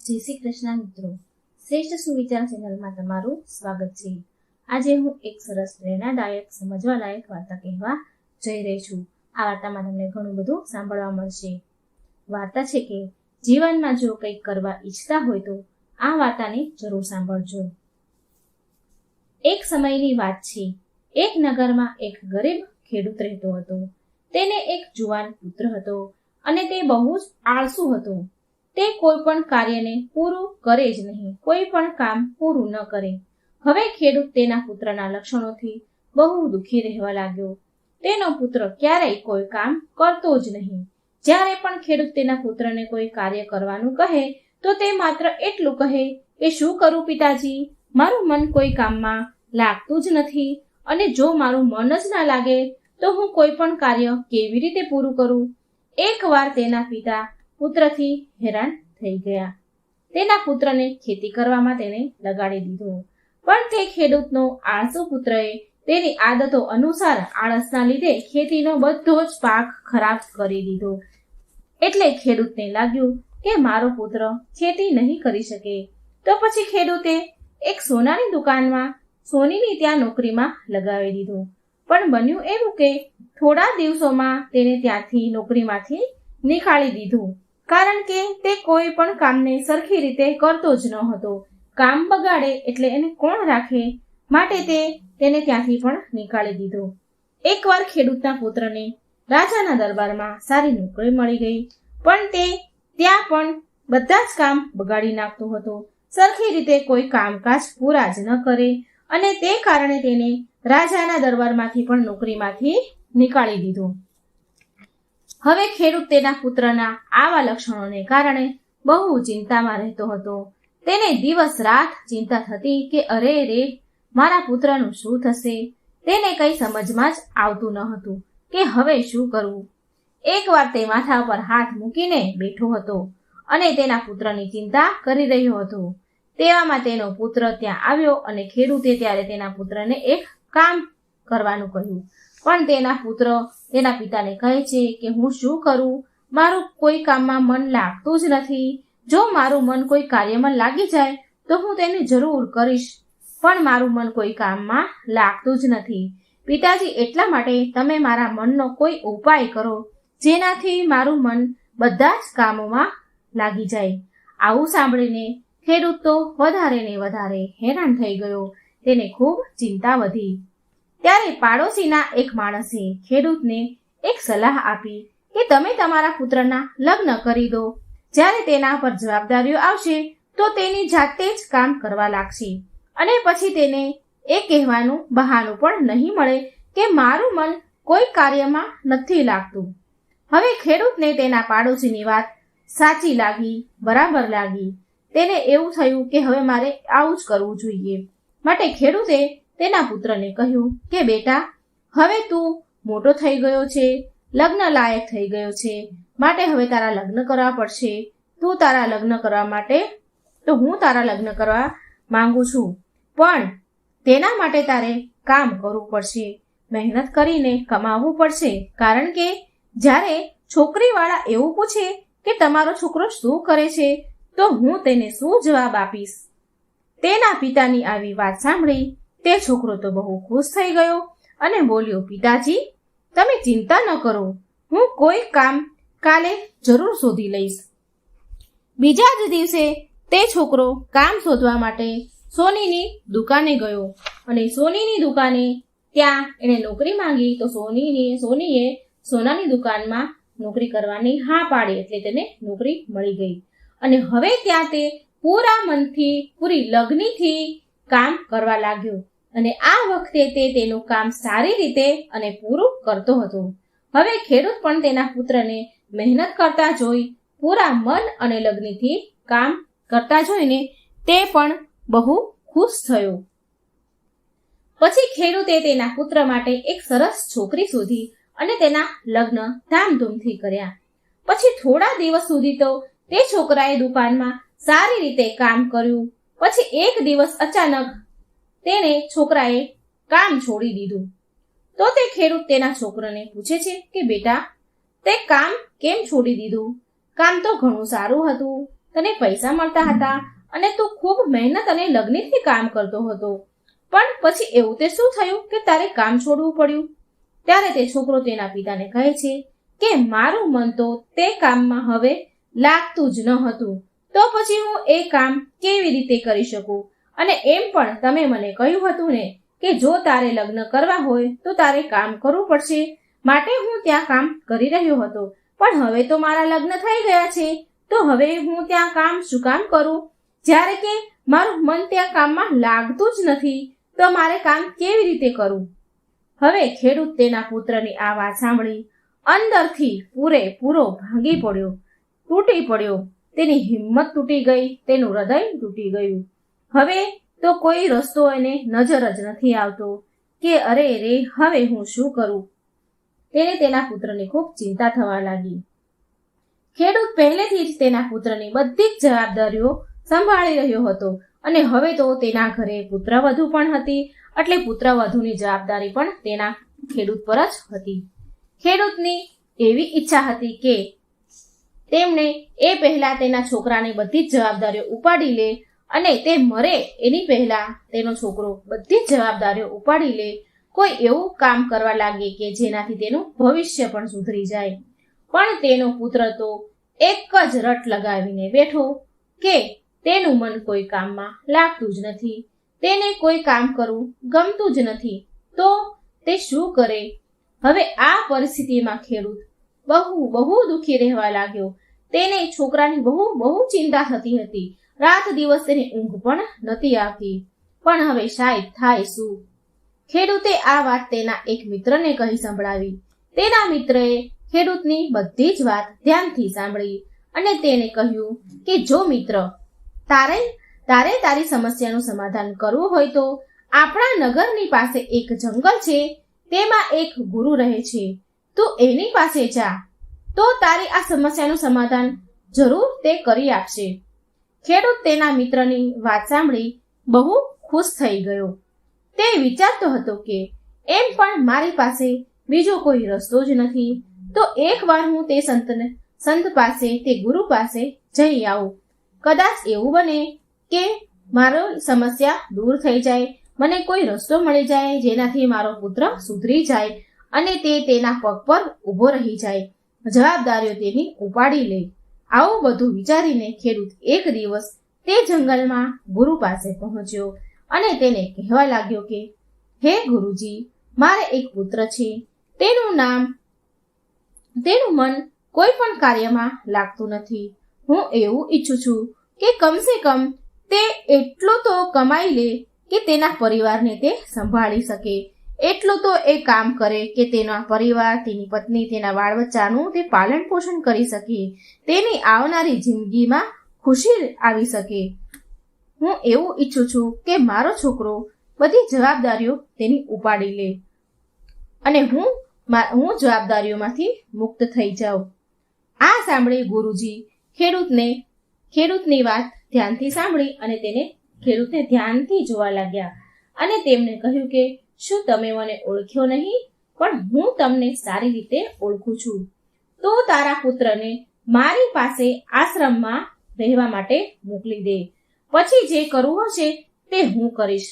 જય શ્રી કૃષ્ણ મિત્રો, શ્રેષ્ઠ સુવિચાર ચેનલમાં તમારું સ્વાગત છે। આજે હું એક સરસ પ્રેરણાદાયક સમજવા લાયક વાર્તા કહેવા જઈ રહી છું। આ વાર્તામાં તમને ઘણું બધું સાંભળવા મળશે। વાર્તા છે કે જીવનમાં જો કંઈક કરવા ઈચ્છતા હોય તો આ વાર્તાને જરૂર સાંભળજો। એક સમયની વાત છે। એક નગરમાં એક ગરીબ ખેડૂત રહેતો હતો। તેને એક જુવાન પુત્ર હતો અને તે બહુ જ આળસુ હતો। તે કોઈ પણ કાર્યને પૂરું કરે જ નહીં, કોઈ પણ કામ પૂરું ન કરે। હવે ખેડૂત તેના પુત્રના લક્ષણોથી બહુ દુઃખી રહેવા લાગ્યો। તેનો પુત્ર ક્યારેય કોઈ કામ કરતો જ નહીં। જ્યારે પણ ખેડૂત તેના પુત્રને કોઈ કાર્ય કરવાનું કહે તો તે માત્ર એટલું કહે કે શું કરું પિતાજી, મારું મન કોઈ કામમાં લાગતું જ નથી, અને જો મારું મન જ ના લાગે તો હું કોઈ પણ કાર્ય કેવી રીતે પૂરું કરું। એકવાર તેના પિતા પુત્રથી હેરાન થઈ ગયા। તેના પુત્રને ખેતી કરવામાં તેને લગાડી દીધો, પણ તે ખેડૂતનો આળસુ પુત્રએ તેની આદતો અનુસાર આળસના લીધે ખેતીનો બધો જ પાક ખરાબ કરી દીધો। એટલે ખેડૂતને લાગ્યું કે મારો પુત્ર ખેતી નહીં કરી શકે, તો પછી ખેડૂતે એક સોનાની દુકાનમાં સોનીની ત્યાં નોકરીમાં લગાવી દીધો। પણ બન્યું એવું કે થોડા દિવસોમાં તેને ત્યાંથી નોકરીમાંથી નીકાળી દીધું, કારણ કે તે કોઈ પણ કામને સરખી રીતે કરતો જ ન હતો। કામ બગાડે એટલે એને કોણ રાખે, માટે તેને ત્યાંથી પણ નીકાળી દીધો। એકવાર ખેડૂતના પુત્રને રાજાના દરબારમાં સારી નોકરી મળી ગઈ, પણ તે ત્યાં પણ બધા જ કામ બગાડી નાખતો હતો, સરખી રીતે કોઈ કામકાજ પૂરા જ ન કરે, અને તે કારણે તેને રાજાના દરબારમાંથી પણ નોકરીમાંથી નીકાળી દીધો। હવે ખેડૂત તેના પુત્રના આવા લક્ષણોને કારણે બહુ ચિંતામાં રહેતો હતો। તેને દિવસ રાત ચિંતા થતી કે અરે રે, મારા પુત્રનું શું થશે। તેને કંઈ સમજમાં જ આવતું ન હતું કે હવે શું કરવું। એકવાર તે માથા પર હાથ મૂકીને બેઠો હતો અને તેના પુત્રની ચિંતા કરી રહ્યો હતો। તેવામાં તેનો પુત્ર ત્યાં આવ્યો અને ખેડૂતે ત્યારે તેના પુત્રને એક કામ કરવાનું કહ્યું, પણ તેના પુત્ર તેના પિતાને કહે છે કે હું શું કરું, મારું કોઈ કામમાં મન લાગતું જ નથી। જો મારું મન કોઈ કાર્યમાં લાગી જાય તો હું તેને જરૂર કરીશ, પણ મારું મન કોઈ કામમાં લાગતું જ નથી। પિતાજી, એટલા માટે તમે મારા મનનો કોઈ ઉપાય કરો, જેનાથી મારું મન બધા જ કામોમાં લાગી જાય। આવું સાંભળીને ખેડૂત તો વધારે ને વધારે હેરાન થઈ ગયો, તેને ખૂબ ચિંતા વધી। ત્યારે પાડોશીના એક માણસે ખેડૂતને એક સલાહ આપી કે તમે તમારા પુત્રના લગ્ન કરી દો। જ્યારે તેના પર જવાબદારીઓ આવશે તો તેની જાતે જ કામ કરવા લાગશે, અને પછી તેને એ કહેવાનું બહાનું પણ નહીં મળે કે મારું મન કોઈ કાર્યમાં નથી લાગતું। હવે ખેડૂતને તેના પાડોશીની વાત સાચી લાગી, બરાબર લાગી। તેને એવું થયું કે હવે મારે આવું જ કરવું જોઈએ, માટે ખેડૂતે તેના પુત્રને કહ્યું કે બેટા, હવે તું મોટો થઈ ગયો છે, લગ્ન લાયક થઈ ગયો છે, માટે હવે તારા લગ્ન કરવા પડશે। હું તારા લગ્ન કરવા માંગુ છું, પણ તેના માટે તારે કામ કરવું પડશે, મહેનત કરીને કમાવવું પડશે, કારણ કે જ્યારે છોકરીવાળા એવું પૂછે કે તમારો છોકરો શું કરે છે તો હું તેને શું જવાબ આપીશ। તેના પિતાની આવી વાત સાંભળી તે છોકરો તો બહુ ખુશ થઈ ગયો અને બોલ્યો, પિતાજી તમે ચિંતા ન કરો, હું કોઈ કામ કાલે જરૂર શોધી લઈશ। બીજા જ દિવસે તે છોકરો કામ શોધવા માટે સોનીની દુકાને ગયો, અને સોનીની દુકાને ત્યાં એણે નોકરી માંગી તો સોનીએ સોનાની દુકાનમાં નોકરી કરવાની હા પાડી, એટલે તેને નોકરી મળી ગઈ, અને હવે ત્યાં તે પૂરા મનથી પૂરી લગનીથી કામ કરવા લાગ્યો, અને આ વખતે તે તેનું કામ સારી રીતે અને પૂરું કરતો હતો। હવે ખેડૂત પણ તેના પુત્રને મહેનત કરતા જોઈ, પૂરા મન અને લગનીથી કામ કરતા જોઈને તે પણ બહુ ખુશ થયો। પછી ખેડૂતે તેના પુત્ર માટે એક સરસ છોકરી શોધી અને તેના લગ્ન ધામધૂમથી કર્યા। પછી થોડા દિવસ સુધી તો તે છોકરાએ દુકાનમાં સારી રીતે કામ કર્યું। પછી એક દિવસ અચાનક છોકરાએ કામ છોડી દીધું, તો તે ખેડૂત તેના છોકરાને પૂછે છે કે બેટા, તે કામ કેમ છોડી દીધું? કામ તો ઘણું સારું હતું, તને પૈસા મળતા હતા અને તું ખૂબ મહેનત અને લગ્નથી કામ કરતો હતો, પણ પછી એવું તે શું થયું કે તારે કામ છોડવું પડ્યું? ત્યારે તે છોકરો તેના પિતાને કહે છે કે મારું મન તો તે કામમાં હવે લાગતું જ ન હતું, તો પછી હું એ કામ કેવી રીતે કરી શકું? અને એમ પણ તમે મને કહ્યું હતું ને કે જો તારે લગ્ન કરવા હોય તો તારે કામ કરવું પડશે, માટે હું ત્યાં કામ કરી રહ્યો હતો, પણ હવે તો મારા લગ્ન થઈ ગયા છે, તો હવે હું ત્યાં કામ શું કામ કરું? જ્યારે કે મારું મન ત્યાં કામમાં લાગતું જ નથી, તો મારે કામ કેવી રીતે કરવું? હવે ખેડૂત તેના પુત્રની આ વાત સાંભળી અંદરથી પૂરેપૂરો ભાંગી પડ્યો, તૂટી પડ્યો. તેની હિંમત તૂટી ગઈ, તેનું હૃદય તૂટી ગયું. હવે તો કોઈ રસ્તો એને નજર જ નથી આવતો કે અરે રે, હવે હું શું કરું? તેને તેના પુત્રની ખૂબ ચિંતા થવા લાગી. ખેડૂત પહેલેથી જ તેના પુત્રની બધી જ જવાબદારીઓ સંભાળી રહ્યો હતો અને હવે તો તેના ઘરે પુત્રવધુ પણ હતી, એટલે પુત્રવધુની જવાબદારી પણ તેના ખેડૂત પર જ હતી. ખેડૂતની એવી ઈચ્છા હતી કે તેમણે એ પહેલા તેના છોકરાની બધી જ જવાબદારીઓ ઉપાડી લે અને તે મરે એની પહેલા તેનો છોકરો બધી જ જવાબદારીઓ ઉપાડી લે, કોઈ એવું કામ કરવા લાગે કે જેનાથી તેનું ભવિષ્ય પણ સુધરી જાય. પણ તેનો પુત્ર તો એક જ રટ લગાવીને બેઠો કે તેનું મન કોઈ કામમાં લાગતું જ નથી, તેને કોઈ કામ કરવું ગમતું જ નથી, તો તે શું કરે? હવે આ પરિસ્થિતિમાં ખેડૂત બહુ દુઃખી રહેવા લાગ્યો. તેને છોકરાની બહુ ચિંતા થતી હતી. રાત દિવસ તેને ઊંઘ પણ નથી આવતી. પણ હવે શાયદ થાય શું? ખેડૂતે આ વાત તેના એક મિત્રને કહી સંભળાવી. તેના મિત્રએ ખેડૂતની બધી જ વાત ધ્યાનથી સાંભળી અને તેને કહ્યું કે જો મિત્ર, તારે તારી સમસ્યાનું સમાધાન કરવું હોય તો આપણા નગરની પાસે એક જંગલ છે, તેમાં એક ગુરુ રહે છે, તું એની પાસે જા, તો તારી આ સમસ્યાનું સમાધાન જરૂર તે કરી આપશે. ખેડૂત તેના મિત્રની વાત સાંભળી બહુ ખુશ થઈ ગયો. તે વિચારતો હતો કે એમ પણ મારી પાસે બીજો કોઈ રસ્તો જ નથી, તો એકવાર હું તે સંત પાસે, તે ગુરુ પાસે જઈ આવું. કદાચ એવું બને કે મારો સમસ્યા દૂર થઈ જાય, મને કોઈ રસ્તો મળી જાય જેનાથી મારો પુત્ર સુધરી જાય અને તે તેના પગ પર ઊભો રહી જાય, જવાબદારીઓ તેની ઉપાડી લે. આવું બધું વિચારીને ખેડૂત એક દિવસ તે જંગલમાં ગુરુ પાસે પહોંચ્યો અને તેને કહેવા લાગ્યો કે હે ગુરુજી, મારે એક પુત્ર છે, તેનું મન કોઈ પણ કાર્યમાં લાગતું નથી. હું એવું ઈચ્છું છું કે કમસે કમ તે એટલું તો કમાઈ લે કે તેના પરિવારને તે સંભાળી શકે, એટલું તો એ કામ કરે કે તેના પરિવાર, તેની પત્ની, તેના બાળ બચ્ચાનું તે પાલન પોષણ કરી શકે, તેની આવનારી જિંદગીમાં ખુશી આવી શકે. હું એવું ઈચ્છું છું કે મારો છોકરો બધી જવાબદારીઓ તેની ઉપાડી લે અને હું જવાબદારીઓમાંથી મુક્ત થઈ જાઉં. આ સાંભળી ગુરુજી ખેડૂતની વાત ધ્યાનથી સાંભળી અને ખેડૂતને ધ્યાનથી જોવા લાગ્યા અને તેમને કહ્યું કે શું તમે મને ઓળખ્યો નહીં? પણ હું તમને સારી રીતે ઓળખું છું. તો તારા પુત્રને મારી પાસે આશ્રમમાં રહેવા માટે મોકલી દે, પછી જે કરવું હશે તે હું કરીશ.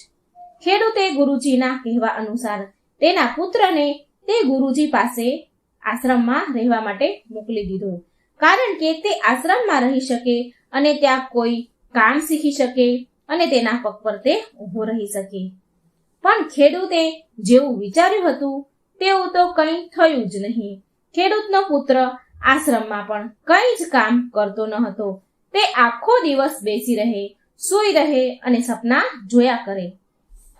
ખેડૂતે ગુરુજીના કહેવા અનુસાર તેના પુત્રને તે ગુરુજી પાસે આશ્રમમાં રહેવા માટે મોકલી દીધો, કારણ કે તે આશ્રમમાં રહી શકે અને ત્યાં કોઈ કામ શીખી શકે અને તેના પગ પર તે ઊભો રહી શકે. પણ ખેડૂતે જેવું વિચાર્યું હતું તેવું તો કંઈ થયું જ નહીં. ખેડૂતનો પુત્ર આશ્રમમાં પણ કંઈ જ કામ કરતો ન હતો. તે આખો દિવસ બેસી રહે, સૂઈ રહે અને સપના જોયા કરે.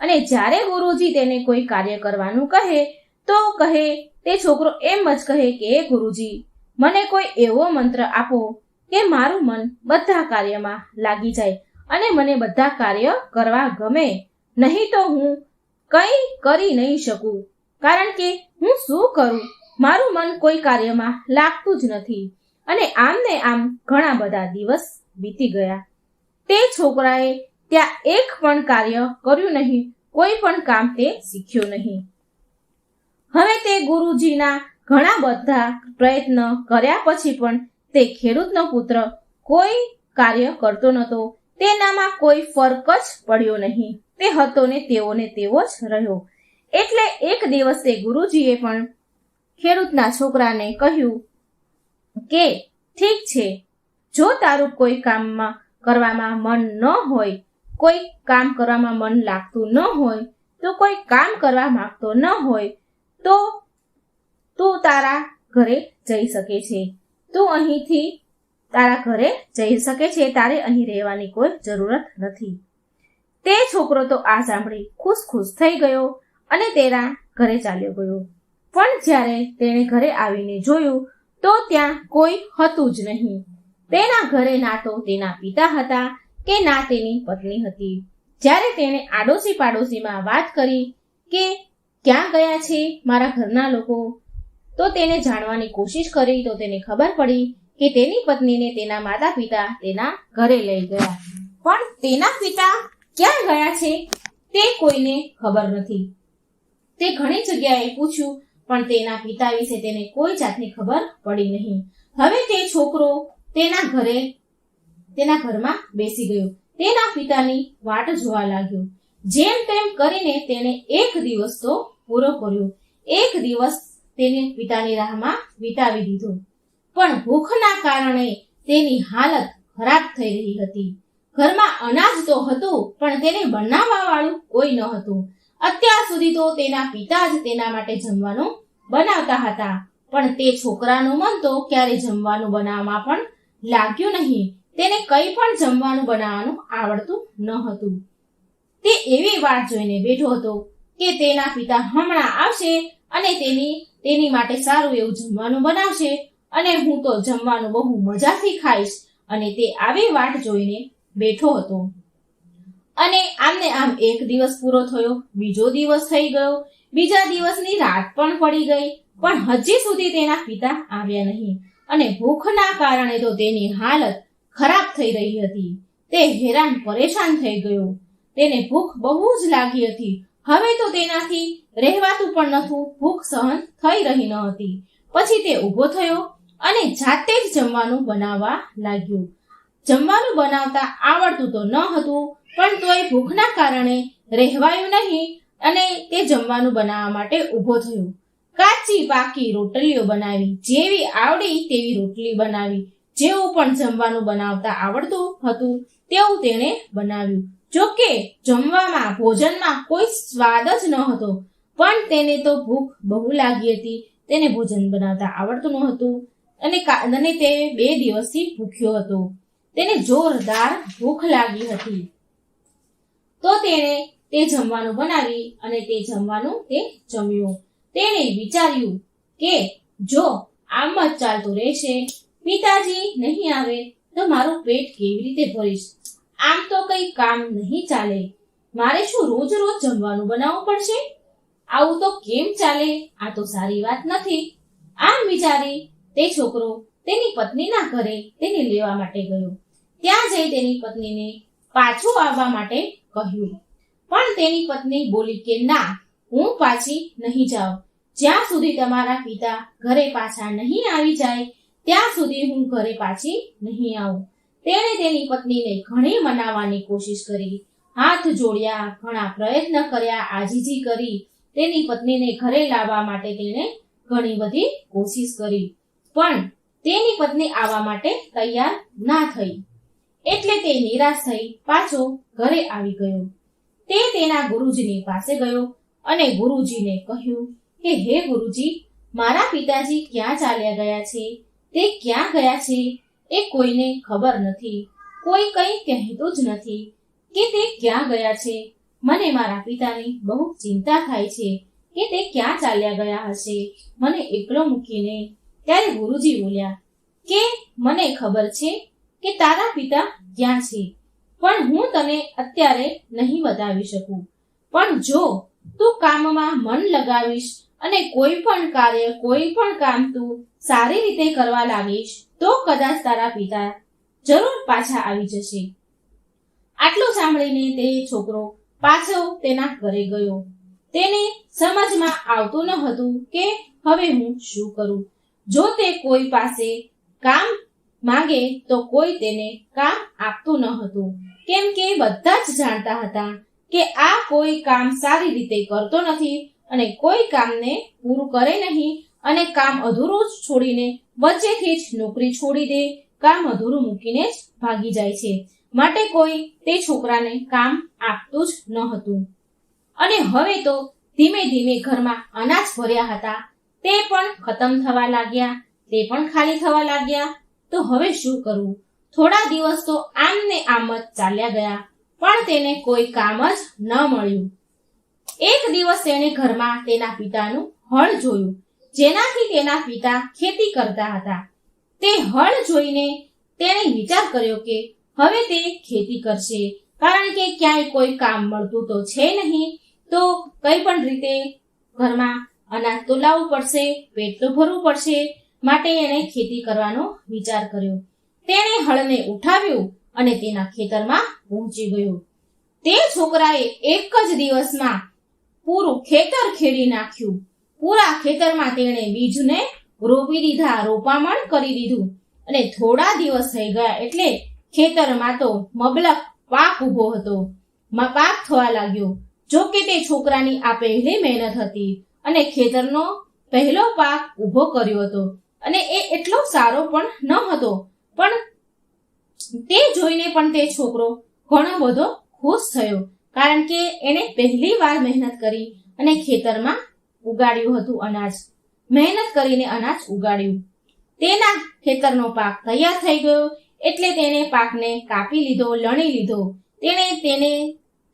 અને જ્યારે ગુરુજી તેને કોઈ કાર્ય કરવાનું કહે તો તે છોકરો એમ જ કહે કે ગુરુજી, મને કોઈ એવો મંત્ર આપો કે મારું મન બધા કાર્યમાં લાગી જાય અને મને બધા કાર્ય કરવા ગમે, નહીં તો હું કંઈ કરી નહીં શકું, કારણ કે હું શું કરું? મારું મન કોઈ કાર્યમાં લાગતું જ નથી. અને આમ ને આમ ઘણા બધા દિવસ વીતી ગયા. તે છોકરાએ ત્યાં એક પણ કાર્ય કર્યું નહીં, કોઈ પણ કામ તે શીખ્યું નહીં. હવે તે ગુરુજીના ઘણા બધા પ્રયત્ન કર્યા પછી પણ તે ખેડૂતનો પુત્ર કોઈ કાર્ય કરતો નહોતો. તેનામાં કોઈ ફરક જ પડ્યો નહીં. તે હતો ને તેવો જ રહ્યો. એટલે એક દિવસે ગુરુજીએ પણ ખેડૂતના છોકરાને કહ્યું કે ઠીક છે, જો તારું કોઈ કામમાં કરવામાં મન ન હોય, કોઈ કામ કરવામાં મન લાગતું ન હોય, તો કોઈ કામ કરવા માંગતો ન હોય, તો તું તારા ઘરે જઈ શકે છે. તું અહીંથી તારા ઘરે જઈ શકે છે. તારે અહીં રહેવાની કોઈ જરૂરત નથી. તે છોકરો તો આ સાંભળી ખુશ થઈ ગયો અને તેના ઘરે ચાલ્યો ગયો. પણ જ્યારે તેણે ઘરે આવીને જોયું તો ત્યાં કોઈ હતું જ નહીં. તેના ઘરે ના તો તેના પિતા હતા કે ના તેની પત્ની હતી. જ્યારે તેણે આડોશી પાડોશીમાં વાત કરી કે ક્યાં ગયા છે મારા ઘરના લોકો, તો તેને જાણવાની કોશિશ કરી તો તેને ખબર પડી કે તેની પત્નીને તેના માતા પિતા તેના ઘરે લઈ ગયા. પણ તેના પિતા ક્યાં ગયા છે તે કોઈને ખબર નથી. તે ઘણી જગ્યાએ પૂછ્યું પણ તેના પિતા વિશે તેને કોઈ જાતની ખબર પડી નહીં. હવે તે છોકરો તેના ઘરમાં બેસી ગયો. તેના પિતાની વાટ જોવા લાગ્યો. જેમ તેમ કરીને તેને એક દિવસ તો પૂરો કર્યો. એક દિવસ તેને પિતાની રાહમાં વિતાવી દીધો. પણ ભૂખના કારણે તેની હાલત ખરાબ થઈ રહી હતી. ઘરમાં અનાજ તો હતું પણ તેને બનાવવા વાળું કોઈ ન હતું. અત્યાર સુધી તો તેના પિતા જ તેના માટે જમવાનું બનાવતા હતા. પણ તે છોકરાનું મન તો ક્યારે જમવાનું બનાવવામાં પણ લાગ્યું નહીં. તેને કંઈ પણ જમવાનું બનાવવાનું આવડતું ન હતું. તે એવી વાટ જોઈને બેઠો હતો કે તેના પિતા હમણાં આવશે અને તેની માટે સારું એવું જમવાનું બનાવશે અને હું તો જમવાનું બહુ મજાથી ખાઈશ. અને તે આવી વાટ જોઈને બેઠો હતો. અને આમને આમ એક દિવસ પૂરો થયો, બીજો દિવસ થઈ ગયો, બીજા દિવસની રાત પણ પડી ગઈ, પણ હજી સુધી તેના પિતા આવ્યા નહીં. અને ભૂખના કારણે તો તેની હાલત ખરાબ થઈ રહી હતી. તે હેરાન પરેશાન થઈ ગયો. તેને ભૂખ બહુ જ લાગી હતી. હવે તો તેનાથી રહેવાતું પણ નહોતું. ભૂખ સહન થઈ રહી ન હતી. પછી તે ઊભો થયો અને જાતે જ જમવાનું બનાવવા લાગ્યો. જમવાનું બનાવતા આવડતું તો ન હતું, પણ તોય ભૂખના કારણે રહેવાયું નહીં અને તે જમવાનું બનાવવા માટે ઊભો થયો. કાચી પાકી રોટલીઓ બનાવી. જેવી આવડી તેવી રોટલી બનાવી. જેવું પણ જમવાનું બનાવતા આવડતું હતું તેવું તેણે બનાવ્યું. જોકે જમવામાં ભોજનમાં કોઈ સ્વાદ જ ન હતો, પણ તેને તો ભૂખ બહુ લાગી હતી. તેને ભોજન બનાવતા આવડતું ન હતું અને તે 2 દિવસથી ભૂખ્યો હતો. તેને જોરદાર ભૂખ લાગી હતી. તો તેણે તે જમવાનું બનાવી અને તે જમવાનું તે જમ્યું. તેણે વિચાર્યું કે જો આમ જ ચાલતું રહેશે, પિતાજી નહીં આવે તો મારું પેટ કેવી રીતે ભરીશ? આમ તો કઈ કામ નહીં ચાલે. મારે શું રોજ રોજ જમવાનું બનાવવું પડશે? આવું તો કેમ ચાલે? આ તો સારી વાત નથી. આમ વિચારી તે છોકરો તેની પત્નીના ઘરે તેને લેવા માટે ગયો. ત્યાં જઈ તેની પત્નીને પાછું આવવા માટે કહ્યું. પણ તેની પત્ની બોલી કે ના, હું પાછી નહીં જાઉં. જ્યાં સુધી તમારા પિતા ઘરે પાછા નહીં આવી જાય ત્યાં સુધી હું ઘરે પાછી નહીં આવું. તેણે તેની પત્નીને ઘણી મનાવવાની કોશિશ કરી. હાથ જોડ્યા, ઘણા પ્રયત્ન કર્યા, આજીજી કરી. તેની પત્નીને ઘરે લાવવા માટે તેણે ઘણી બધી કોશિશ કરી, પણ તેની પત્ની આવવા માટે તૈયાર ના થઈ. એટલે તે નિરાશ થઈ પાછો ઘરે આવી ગયો. તે તેના ગુરુજીની પાસે ગયો અને ગુરુજીને કહ્યું કે હે ગુરુજી, મારા પિતાજી ક્યાં ચાલ્યા ગયા છે? તે ક્યાં ગયા છે એ કોઈને ખબર નથી. કોઈ કંઈ કહેતું જ નથી કે તે ક્યાં ગયા છે. મને મારા પિતાની બહુ ચિંતા થાય છે કે તે ક્યાં ચાલ્યા ગયા હશે, મને એકલો મૂકીને. ત્યારે ગુરુજી બોલ્યા કે મને ખબર છે કે તારા પિતા ક્યાં છે, પણ હું તને અત્યારે નહીં બતાવી શકું. પણ જો તું કામમાં મન લગાવીશ અને કોઈ પણ કાર્ય, કોઈ પણ કામ તું સારી રીતે કરવા લાગીશ તો કદાચ તારા પિતા જરૂર પાછા આવી જશે. આટલું સાંભળીને તે છોકરો પાછો તેના ઘરે ગયો. તેને સમજમાં આવતું ન હતું કે હવે હું શું કરું. જો તે કોઈ પાસે કામ માંગે તો કોઈ તેને કામ આપતું ન હતું, કેમ કે બધા જ જાણતા હતા કે આ કોઈ કામ સારી રીતે કરતો નથી અને કોઈ કામને પૂરું કરે નહીં અને કામ અધૂરું છોડીને વચ્ચેથી જ નોકરી છોડી દે, કામ અધૂરું મૂકીને જ ભાગી જાય છે. માટે કોઈ તે છોકરાને કામ આપતું જ ન હતું. અને હવે તો ધીમે ધીમે ઘરમાં અનાજ ભર્યા હતા તે પણ ખતમ થવા લાગ્યા, તે પણ ખાલી થવા લાગ્યા. તો હવે શું કરવું? થોડા દિવસ તો આમ ને આમ જ ચાલ્યા ગયા, પણ તેને કોઈ કામ જ ન મળ્યું. એક દિવસ તેણે ઘરમાં તેના પિતાનું હળ જોયું, જેનાથી તેના પિતા ખેતી કરતા હતા. તે હળ જોઈને તેણે વિચાર કર્યો કે હવે તે ખેતી કરશે, કારણ કે ક્યાંય કોઈ કામ મળતું તો છે નહીં, તો કઈ પણ રીતે ઘરમાં અનાજ તો લાવવું પડશે, પેટ તો ભરવું પડશે. માટે એણે ખેતી કરવાનો વિચાર કર્યો. તેણે હળને ઉઠાવ્યું અને તેના ખેતરમાં પહોંચી ગયો. તે છોકરાએ એક જ દિવસમાં પૂરું ખેતર ખેડી નાખ્યું. પૂરા ખેતરમાં તેણે બીજને રોપી દીધા, રોપામણ કરી દીધું અને થોડા દિવસ થઈ ગયા એટલે ખેતરમાં તો મબલક પાક ઉભો હતો, પાક થવા લાગ્યો. જો કે તે છોકરાની આ પહેલી મહેનત હતી અને ખેતરનો પહેલો પાક ઉભો કર્યો હતો અને એ એટલો સારો પણ ન હતો, પણ તે જોઈને પણ તે છોકરો ઘણો બધો ખુશ થયો, કારણ કે એણે પહેલી વાર મહેનત કરી અને ખેતરમાં ઉગાડ્યું હતું અનાજ. મહેનત કરીને અનાજ ઉગાડ્યું. તેના ખેતરનો પાક તૈયાર થઈ ગયો એટલે તેને પાકને કાપી લીધો, લણી લીધો. તેને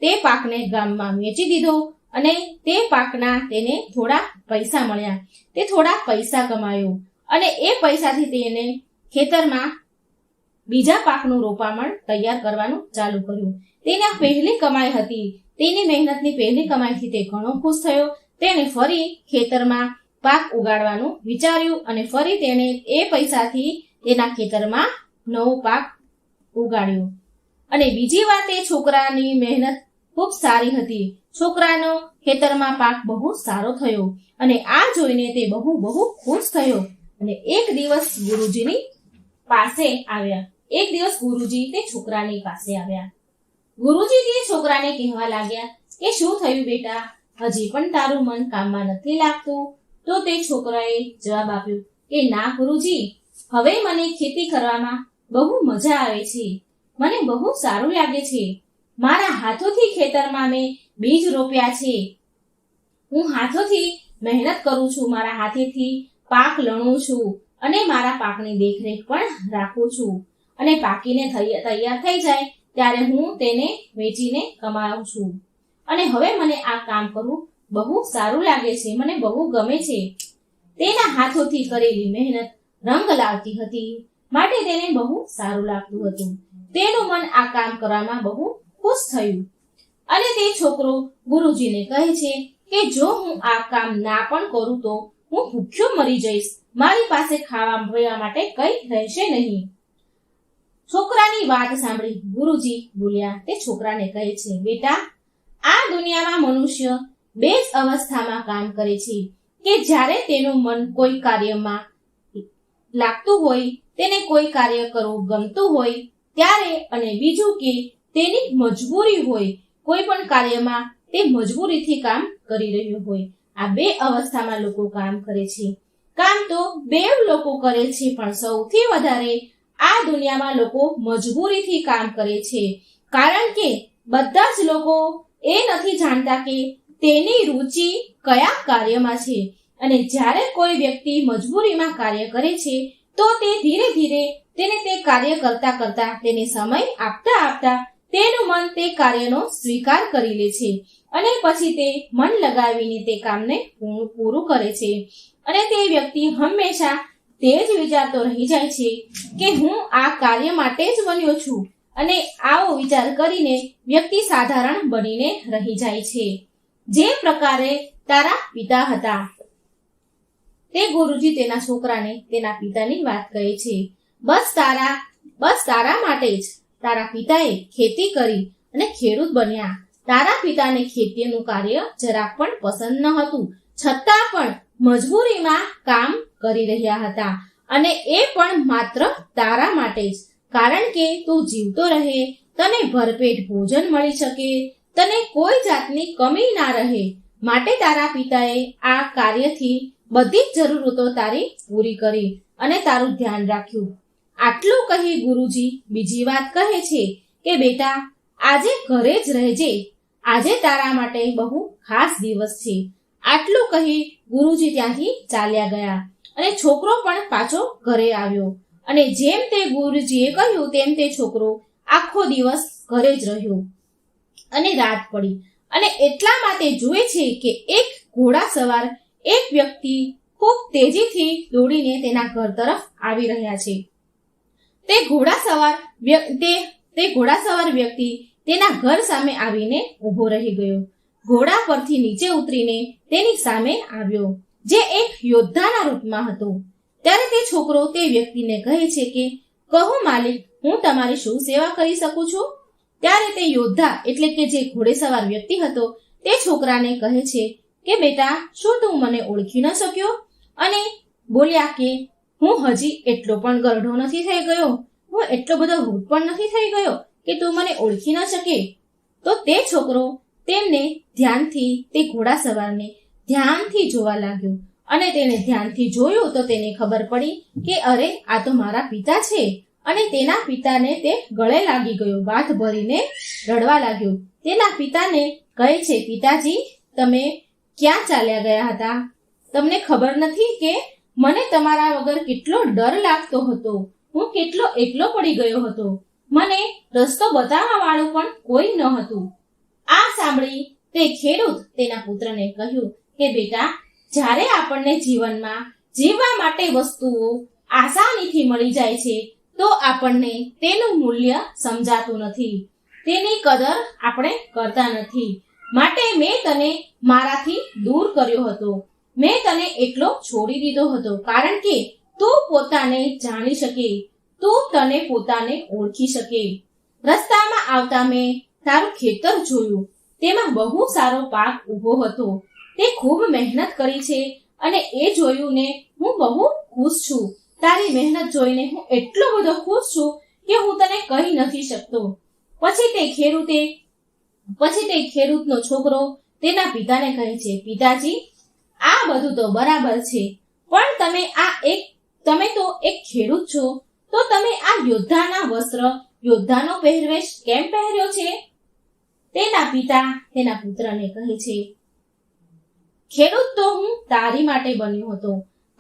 તે પાકને ગામમાં વેચી દીધો અને તે પાકના તેને થોડા પૈસા મળ્યા. તે થોડા પૈસા કમાયો અને એ પૈસાથી તેને ખેતરમાં બીજા પાકનું રોપામણ તૈયાર કરવાનું ચાલુ કર્યું. તેના પહેલી કમાઈ હતી, તેની મહેનતની પહેલી કમાઈથી તે ઘણો ખુશ થયો. તેણે ફરી ખેતરમાં પાક ઉગાડવાનું વિચાર્યું અને ફરી તેણે એ પૈસાથી તેના ખેતરમાં નવો પાક ઉગાડ્યો. અને બીજી વાર તે છોકરાની મહેનત ખૂબ સારી હતી. છોકરાનો ખેતરમાં પાક બહુ સારો થયો અને આ જોઈને તે બહુ ખુશ થયો અને એક દિવસ ગુરુજીની પાસે આવ્યા. એક દિવસ ગુરુજી તે છોકરાની પાસે આવ્યા. ગુરુજી તે છોકરાને કહેવા લાગ્યા કે શું થયું બેટા, હજી પણ તારું મન કામમાં નથી લાગતું? તો તે છોકરાએ જવાબ આપ્યો કે ના ગુરુજી, હવે મને ખેતી કરવામાં બહુ મજા આવે છે, મને બહુ સારું લાગે છે. મારા હાથોથી ખેતરમાં મેં બીજ રોપ્યા છે, હું હાથોથી મહેનત કરું છું, મારા હાથેથી પાક લણું છું અને મારા પાકની દેખરેખ પણ રાખું છું અને પાકીને તૈયાર થઈ જાય ત્યારે હું તેને વેચીને કમાઉં છું અને હવે મને આ કામ કરવું બહુ સારું લાગે છે, મને બહુ ગમે છે. તેના હાથોથી કરેલી મહેનત રંગ લાવતી હતી, માટે તેને બહુ સારું લાગતું હતું. તેનું મન આ કામ કરવામાં બહુ ખુશ થયું અને તે છોકરો ગુરુજીને કહે છે કે જો હું આ કામ ના પણ કરું તો હું ભૂખ્યો મરી જઈશ, મારી પાસે ખાવા પીવા માટે કંઈ રહેશે નહીં. છોકરાની વાત સાંભળી ગુરુજી બોલ્યા. તે છોકરાને કહે છે બેટા, આ દુનિયામાં મનુષ્ય બે જ અવસ્થામાં કામ કરે છે કે જ્યારે તેનું મન કોઈ કાર્યમાં લાગતું હોય, તેને કોઈ કાર્ય કરવું ગમતું હોય ત્યારે, અને બીજું કે તેની મજબૂરી હોય, કોઈ પણ કાર્યમાં તે મજબૂરીથી કામ કરી રહ્યો હોય. આ બે અવસ્થામાં લોકો કામ કરે છે. કામ તો બેવ લોકો કરે છે, પણ સૌથી વધારે આ દુનિયામાં લોકો મજબૂરીથી કામ કરે છે, કારણ કે બધા જ લોકો એ નથી જાણતા કે તેની રુચિ કયા કાર્યમાં છે. અને જ્યારે કોઈ વ્યક્તિ મજબૂરીમાં કાર્ય કરે છે તો તે ધીરે ધીરે તેને તે કાર્ય કરતા કરતા તેને સમય આપતા આપતા તેનું મન તે કાર્યનો સ્વીકાર કરી લે છે અને પછી તે મન લગાવીને તે કામને પૂરું કરે છે. અને તે વ્યક્તિ હંમેશા તે જ વિચારતો રહી જાય છે કે હું આ કાર્ય માટે જ બન્યો છું, અને આવો વિચાર કરીને વ્યક્તિ સાધારણ બનીને રહી જાય છે. જે પ્રકારે તારા પિતા હતા, તે ગુરુજી તેના છોકરાને તેના પિતાની વાત કહે છે. બસ તારા માટે જ તારા પિતાએ ખેતી કરી અને ખેડૂત બન્યા. તારા પિતાને ખેતીનું કાર્ય જરાક પણ પસંદ ન હતું, છતાં પણ મજબૂરીમાં કામ કરી રહ્યા હતા અને એ પણ માત્ર તારા માટે જ, કારણ કે તું જીવતો રહે, તને ભરપેટ ભોજન મળી શકે, તને કોઈ જાતની કમી ના રહે. માટે તારા પિતાએ આ કાર્યથી બધી જ જરૂરતો તારી પૂરી કરી અને તારું ધ્યાન રાખ્યું. આટલું કહી ગુરુજી બીજી વાત કહે છે કે બેટા, આજે ઘરે જ રહેજે, આજે તારા માટે બહુ ખાસ દિવસ છે. આટલું કહી ગુરુજી ત્યાંથી ચાલ્યા ગયા અને છોકરો પણ પાછો ઘરે આવ્યો. અને જેમ તે ગુરુજીએ કહ્યું તેમ તે છોકરો આખો દિવસ ઘરે જ રહ્યો અને રાત પડી અને એટલામાં તે જુએ છે કે એક ઘોડા સવાર એક વ્યક્તિ ખૂબ તેજીથી દોડીને તેના ઘર તરફ આવી રહ્યા છે. તે ઘોડા સવાર વ્યક્તિ તેના ઘર સામે આવીને ઊભો રહી ગયો. ઘોડા પરથી નીચે ઉતરીને તેની સામે આવ્યો, જે એક યોદ્ધાના રૂપમાં હતો. ત્યારે તે છોકરો તે વ્યક્તિને કહે છે કે, કહો માલિક, હું તમારી શું સેવા કરી શકું છું? ત્યારે તે યોદ્ધા એટલે કે જે ઘોડેસવાર વ્યક્તિ હતો તે છોકરાને કહે છે કે બેટા, શું તું મને ઓળખી ન શક્યો? અને બોલ્યા કે હું હજી એટલો પણ ગરઢો નથી થઈ ગયો, હું એટલો બધો વૃદ્ધ પણ નથી થઈ ગયો કે તું મને ઓળખી ન શકે. તો તે છોકરો તેમને ધ્યાનથી, તે ઘોડાસવારને ધ્યાનથી જોવા લાગ્યો અને તેને ધ્યાનથી જોયું તો તેને ખબર પડી કે અરે, આ તો મારા પિતા છે. અને તેના પિતાને તે ગળે લાગી ગયો, બાથ ભરીને રડવા લાગ્યો. તેના પિતાને કહે છે, પિતાજી, તમે ક્યાં ચાલ્યા ગયા હતા? તમને ખબર નથી કે મને તમારા વગર કેટલો ડર લાગતો હતો, હું કેટલો એકલો પડી ગયો હતો, મને રસ્તો બતાવવા વાળું પણ કોઈ ન હતું. આ સાંભળી તે ખેડૂત તેના પુત્રને કહ્યું કે બેટા, જ્યારે આપણને જીવનમાં જીવવા માટે વસ્તુઓ આસાનીથી મળી જાય છે તો આપણને તેનું મૂલ્ય સમજાતું નથી, તેની કદર આપણે કરતા નથી. માટે મેં તને મારાથી દૂર કર્યો હતો, મેં તને એકલો છોડી દીધો હતો, કારણ કે તું પોતાને જાણી શકે, તું તને પોતાને ઓળખી શકે. રસ્તામાં આવતા મેં તારું ખેતર જોયું, તેમાં બહુ સારો પાક ઊભો હતો. તે ખૂબ મહેનત કરી છે અને એ જોયું ને હું બહુ ખુશ છું. તારી મહેનત જોઈને હું એટલો બધો ખુશ છું કે હું તને કહી નથી શકતો. પછી તે ખેડૂતનો છોકરો તેના પિતાને કહે છે, પિતાજી, આ બધું તો બરાબર છે, પણ તમે તો એક ખેડૂત છો, તો તમે આ યોદ્ધાના વસ્ત્ર, યોદ્ધાનો પહેરવેશ કેમ પહેર્યો છે? તેના પિતા તેના પુત્રને કહે છે, ખેડૂત તો હું તારી માટે બન્યો હતો,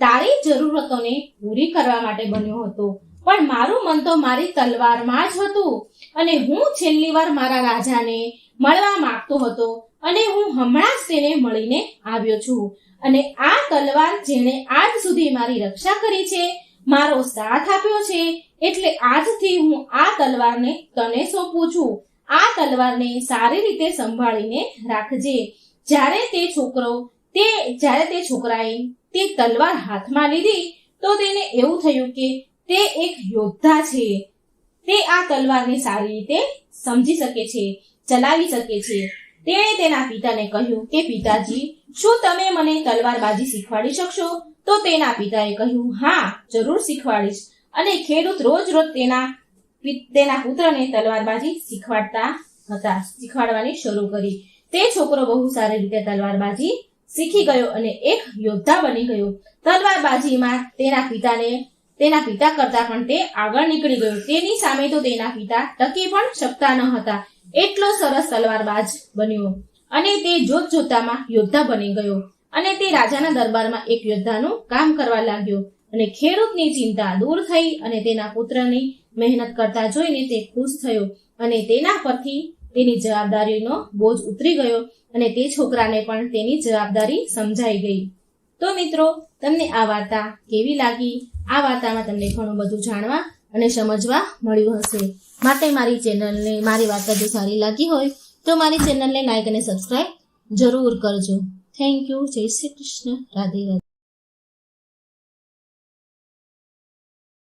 તારી જરૂરતોને પૂરી કરવા માટે બન્યો હતો, પણ મારું મન તો મારી તલવારમાં જ હતું. અને હું છેલ્લી વાર મારા રાજાને મળવા માંગતો હતો અને હું હમણાં જ તેને મળીને આવ્યો છું. અને આ તલવાર જેણે આજ સુધી મારી રક્ષા કરી છે, મારો સાથ આપ્યો છે, એટલે આજથી હું આ તલવારને તને સોંપું છું. આ તલવારને સારી રીતે સંભાળીને રાખજે. જ્યારે તે છોકરાએ તે તલવાર હાથમાં લીધી તો તેને એવું થયું કે તે એક યોદ્ધા છે, તે આ તલવારને સારી રીતે સમજી શકે છે, ચલાવી શકે છે. તેણે તેના પિતાને કહ્યું કે પિતાજી, શું તમે મને તલવારબાજી શીખવાડી શકશો? તો તેના પિતાએ કહ્યું, હા, જરૂર શીખવાડીશ. અને ખેડૂત રોજ તેના પુત્રને તલવારબાજી શીખવાડવાની શરૂ કરી. તે છોકરો બહુ સારી રીતે તલવારબાજી શીખી ગયો અને એક યોદ્ધા બની ગયો. તલવારબાજીમાં તેના પિતા કરતા પણ તે આગળ નીકળી ગયો. તેની સામે તો તેના પિતા ટકી પણ શકતા ન હતા, એટલો સરસ તલવારબાજ બન્યો. અને તે જોતજોતામાં યોદ્ધા બની ગયો અને તે રાજાના દરબારમાં એક યોદ્ધાનું કામ કરવા લાગ્યો. અને ખેડૂતની ચિંતા દૂર થઈ અને તેના પુત્રની મહેનત કરતા જોઈને તે ખુશ થયો અને તેના પરથી તેની જવાબદારીનો બોજ ઉતરી ગયો અને તે છોકરાને પણ તેની જવાબદારી સમજાઈ ગઈ. તો મિત્રો, તમને આ વાર્તા કેવી લાગી? આ વાર્તામાં તમને ઘણું બધું જાણવા અને સમજવા મળ્યું હશે. માટે મારી વાર્તા જો સારી લાગી હોય તો મારી ચેનલને લાઈક અને સબસ્ક્રાઇબ જરૂર કરજો. Thank you. જય શ્રી કૃષ્ણ. રાધે રાધે.